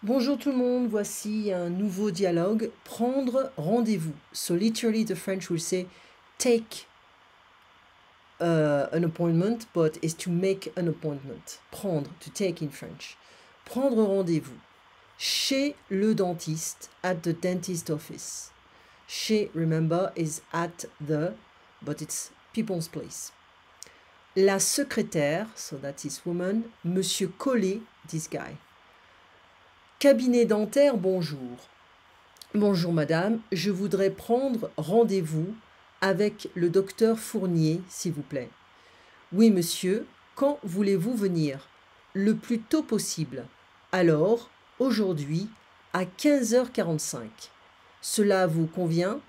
Bonjour tout le monde, voici un nouveau dialogue. Prendre rendez-vous. So literally the French will say take an appointment, but is to make an appointment. Prendre, to take in French. Prendre rendez-vous. Chez le dentiste, at the dentist office. Chez, remember, is at the, but it's people's place. La secrétaire, so that is woman. Monsieur Collet, this guy. Cabinet dentaire, bonjour. Bonjour madame, je voudrais prendre rendez-vous avec le docteur Fournier, s'il vous plaît. Oui monsieur, quand voulez-vous venir? Le plus tôt possible. Alors, aujourd'hui, à 15h45. Cela vous convient?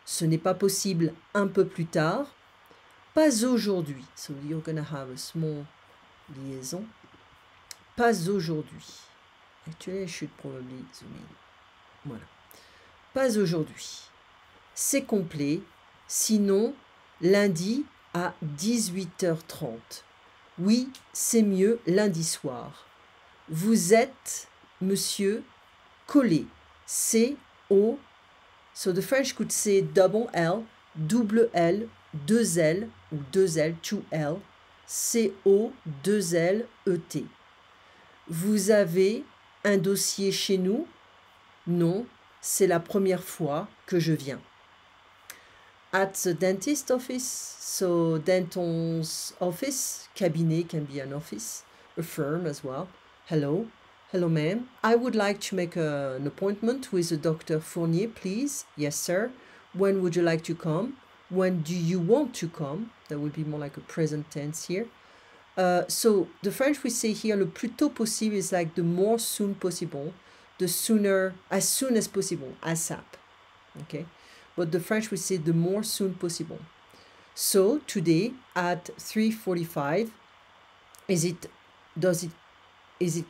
Ce n'est pas possible un peu plus tard? Pas aujourd'hui. So you're gonna have a small liaison. Pas aujourd'hui. Actually, I should probably zoom in. Voilà. Pas aujourd'hui. C'est complet. Sinon, lundi à 18h30. Oui, c'est mieux lundi soir. Vous êtes monsieur Collet. C-O. So the French could say double L, double L, deux L ou deux L, two L. C-O-2-L-E-T. Vous avez un dossier chez nous? Non, c'est la première fois que je viens. At the dentist office, so dental's office, cabinet can be an office, a firm as well. Hello, hello ma'am. I would like to make an appointment with Dr. Fournier, please. Yes, sir. When would you like to come? When do you want to come? That would be more like a present tense here. So the French we say here, le plus tôt possible is like the more soon possible, the sooner, as soon as possible, ASAP. Okay, but the French we say the more soon possible. So today at 3:45, is it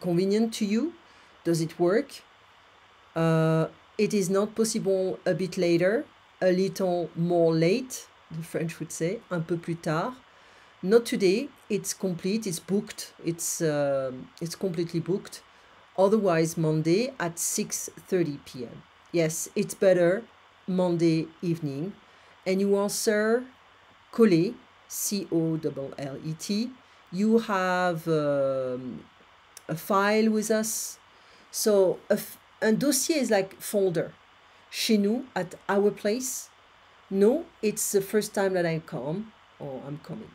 convenient to you? Does it work? It is not possible a bit later, a little more late, the French would say, un peu plus tard. Not today, it's complete, it's booked, it's completely booked. Otherwise, Monday at 6:30 p.m. Yes, it's better Monday evening. And you answer Collet, C-O-L-L-E-T. You have a file with us. So un dossier is like folder. Chez nous, at our place. No, it's the first time that I come, or I'm coming.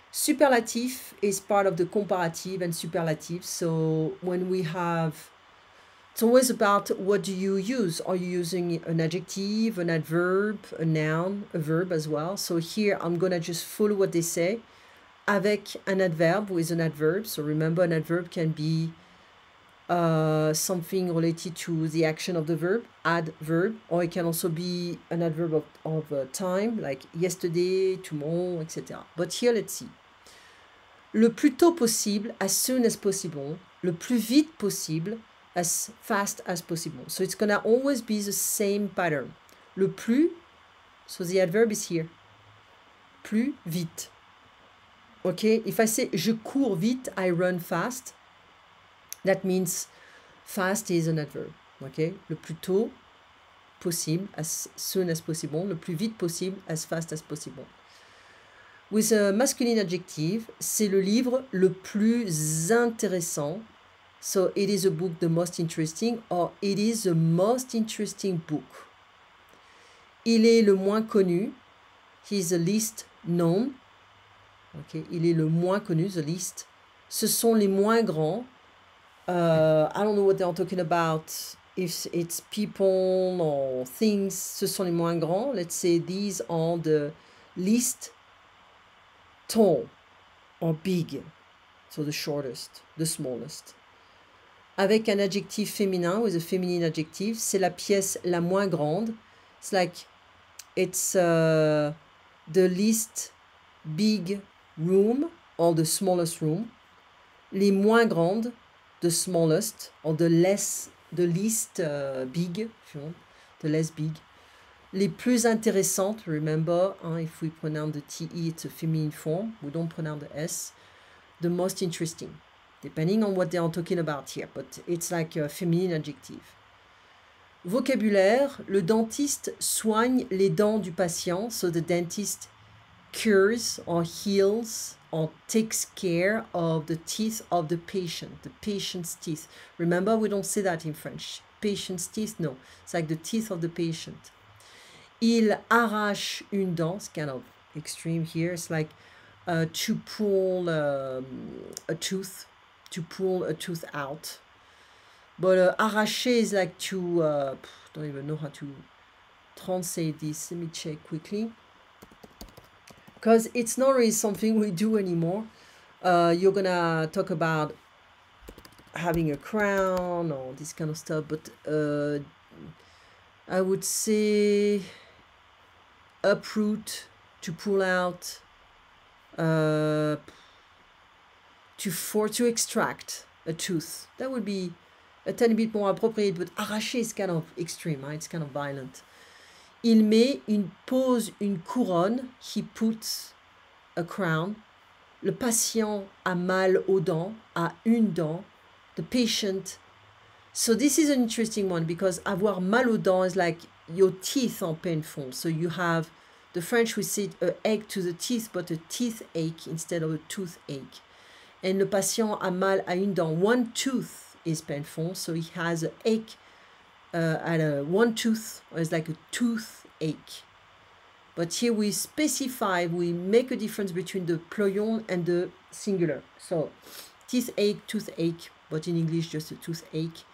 Superlative is part of the comparative and superlative. So when we have, it's always about what do you use? Are you using an adjective, an adverb, a noun, a verb as well? So here I'm gonna just follow what they say. Avec an adverb with an adverb. So remember, an adverb can be something related to the action of the verb, adverb, or it can also be an adverb of time, like yesterday, tomorrow, etc. But here, let's see. Le plus tôt possible, as soon as possible. Le plus vite possible, as fast as possible. So it's gonna always be the same pattern. Le plus, so the adverb is here. Plus vite. Okay, if I say je cours vite, I run fast, that means fast is an adverb. Okay, le plus tôt possible, as soon as possible. Le plus vite possible, as fast as possible. With a masculine adjective, c'est le livre le plus intéressant. So it is a book the most interesting, or it is the most interesting book. Il est le moins connu. He is the least known. Okay, il est le moins connu, the least. Ce sont les moins grands. I don't know what they are talking about. If it's people or things, ce sont les moins grands. Let's say these are the least tall or big. So the shortest, the smallest. Avec un adjectif féminin, with a feminine adjective, c'est la pièce la moins grande. It's like, it's the least big room or the smallest room. Les moins grandes, the smallest, or the least big, if you want, the less big. Les plus intéressantes, remember, if we pronounce the TE, it's a feminine form. We don't pronounce the S. The most interesting. depending on what they are talking about here, but it's like a feminine adjective. Vocabulaire, le dentiste soigne les dents du patient, so the dentist cures or heals or takes care of the teeth of the patient's teeth. Remember, we don't say that in French. Patient's teeth, no. It's like the teeth of the patient. Il arrache une dent. It's kind of extreme here. It's like to pull a tooth out. But arracher is like to, don't even know how to translate this. Let me check quickly. Because it's not really something we do anymore. You're gonna talk about having a crown or this kind of stuff, but I would say uproot, to pull out, to extract a tooth. That would be a tiny bit more appropriate, but arracher is kind of extreme, right? It's kind of violent. Il pose une couronne. He puts a crown. Le patient a mal aux dents, a une dent. The patient. So this is an interesting one because avoir mal aux dents is like your teeth are painful. So you have, the French we say a ache to the teeth, but a teeth ache instead of a toothache. And le patient a mal à une dent. One tooth is painful, so he has an ache at one tooth, or it's like a toothache. But here we specify, we make a difference between the plurion and the singular. So teeth ache, toothache, but in English just a toothache.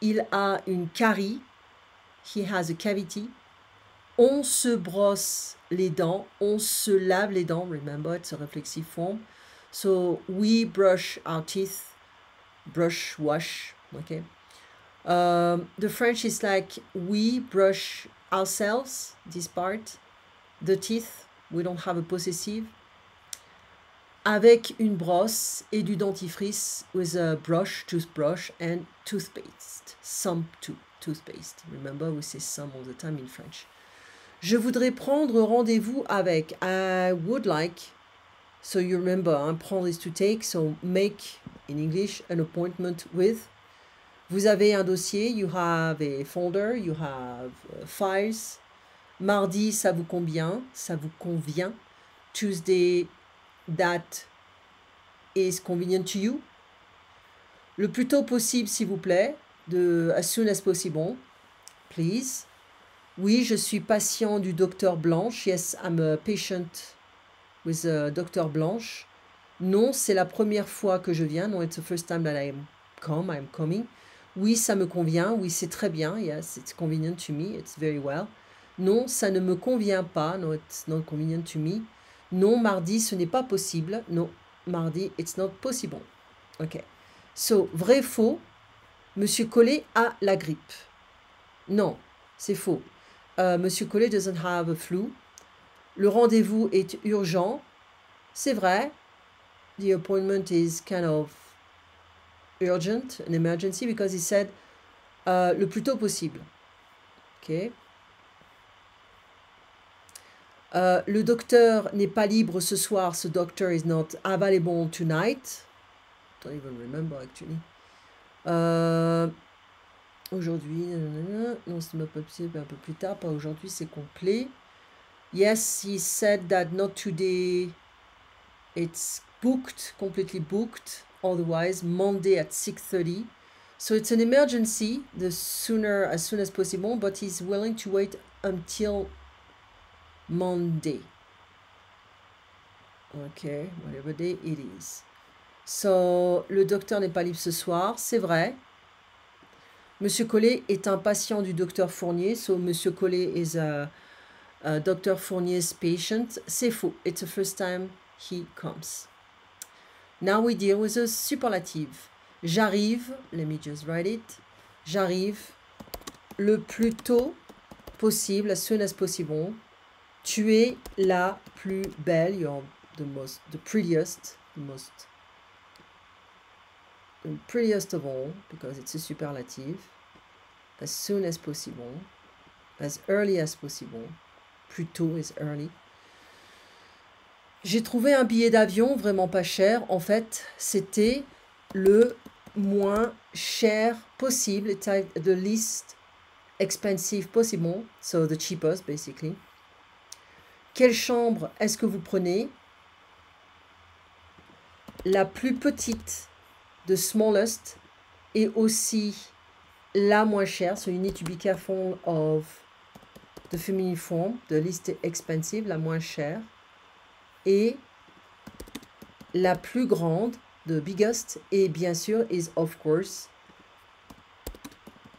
Il a une carie. He has a cavity. On se brosse les dents. On se lave les dents. Remember, it's a reflexive form. So we brush our teeth. Brush, wash. Okay. The French is like we brush ourselves, this part. The teeth, we don't have a possessive. Avec une brosse et du dentifrice, with a brush, toothbrush, and toothpaste. Some toothpaste. Remember, we say some all the time in French. Je voudrais prendre rendez-vous avec. I would like. So you remember, prendre is to take. So make, in English, an appointment with. Vous avez un dossier. You have a folder. You have files. Mardi, ça vous convient. Ça vous convient. Tuesday, that is convenient to you. Le plus tôt possible, s'il vous plaît. As soon as possible, please. Oui, je suis patient du docteur Blanche. Yes, I'm a patient with Dr. Blanche. Non, c'est la première fois que je viens. No, it's the first time that I'm coming. Oui, ça me convient. Oui, c'est très bien. Yes, it's convenient to me. It's very well. Non, ça ne me convient pas. No, it's not convenient to me. Non, mardi, ce n'est pas possible. Non, mardi, it's not possible. Ok. So, vrai, faux. Monsieur Collet a la grippe. Non, c'est faux. Monsieur Collet doesn't have a flu. Le rendez-vous est urgent. C'est vrai. The appointment is kind of urgent, an emergency, because he said le plus tôt possible. Ok. Le docteur n'est pas libre ce soir. The doctor is not available tonight. Don't even remember actually. Aujourd'hui, non, c'est pas possible, un peu plus tard, pas aujourd'hui, c'est complet. Yes, he said that not today. It's booked, completely booked. Otherwise, Monday at 6:30. So it's an emergency, as soon as possible, but he's willing to wait until Monday. Okay, whatever day it is. So, le docteur n'est pas libre ce soir, c'est vrai. Monsieur Collet est un patient du docteur Fournier. So, Monsieur Collet is a Dr. Fournier's patient. C'est faux. It's the first time he comes. Now we deal with a superlative. J'arrive. Let me just write it. J'arrive le plus tôt possible, as soon as possible. Tu es la plus belle. You're the prettiest. The prettiest of all, because it's a superlative. As soon as possible. As early as possible. Plus tôt is early. J'ai trouvé un billet d'avion vraiment pas cher. En fait, c'était le moins cher possible, the least expensive possible, so the cheapest basically. Quelle chambre est-ce que vous prenez? La plus petite, the smallest, et aussi la moins chère, so you need to be careful of the feminine form, the least expensive, la moins chère, et la plus grande, the biggest, et bien sûr is of course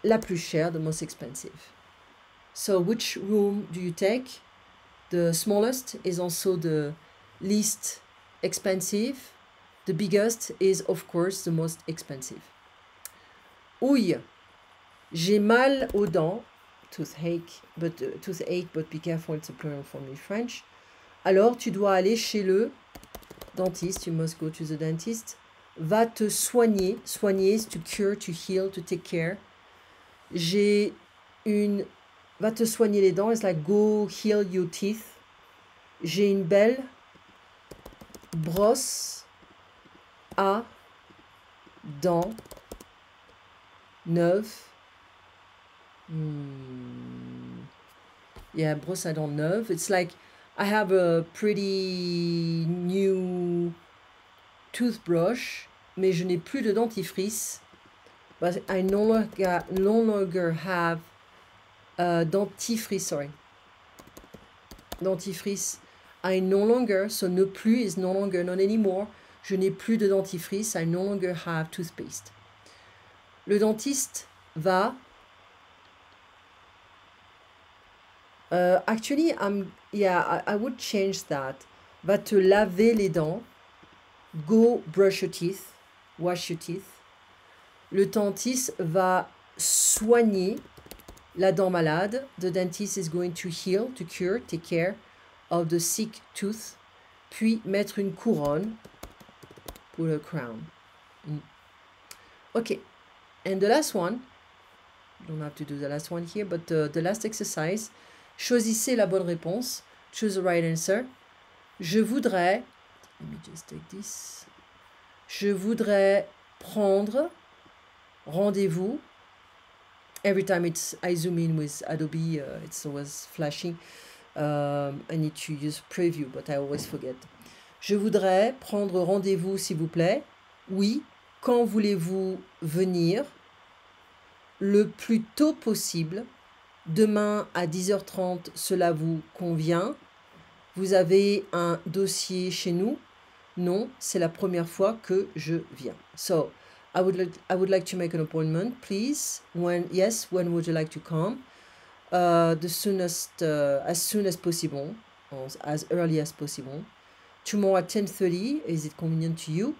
la plus chère, the most expensive. So which room do you take? The smallest is also the least expensive. The biggest is of course the most expensive. Ouille, j'ai mal aux dents, toothache, but be careful, it's a plural form in French. Alors tu dois aller chez le dentiste, you must go to the dentist. Va te soigner, soigner is to cure, to heal, to take care. Va te soigner les dents, it's like go heal your teeth. J'ai une belle brosse à dents neuve. Yeah, brosse à dents neuve. It's like I have a pretty new toothbrush, mais je n'ai plus de dentifrice. But I no longer have dentifrice, sorry. Dentifrice. I no longer, so ne plus is no longer, not anymore. Je n'ai plus de dentifrice. I no longer have toothpaste. Le dentiste va... actually, I would change that. Va te laver les dents. Go brush your teeth. Wash your teeth. Le dentiste va soigner la dent malade. The dentist is going to heal, to cure, take care of the sick tooth. Puis mettre une couronne. Put a crown. Okay. And the last one, you don't have to do the last one here, but the last exercise, choisissez la bonne réponse. Choose the right answer. Je voudrais, let me just take this. Je voudrais prendre rendez-vous. Every time I zoom in with Adobe, it's always flashing. I need to use preview, but I always forget. Je voudrais prendre rendez-vous, s'il vous plaît. Oui. Quand voulez-vous venir? Le plus tôt possible. Demain à 10h30, cela vous convient? Vous avez un dossier chez nous? Non, c'est la première fois que je viens. So, I would like to make an appointment, please. When would you like to come? The soonest, as soon as possible, or as early as possible. Tomorrow at 10:30, is it convenient to you?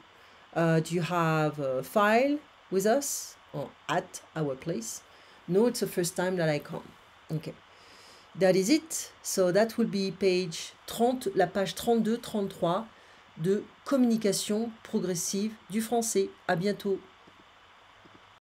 Do you have a file with us or at our place? No, it's the first time that I come. Okay. That is it. So that will be la page 32-33 de communication progressive du français. À bientôt.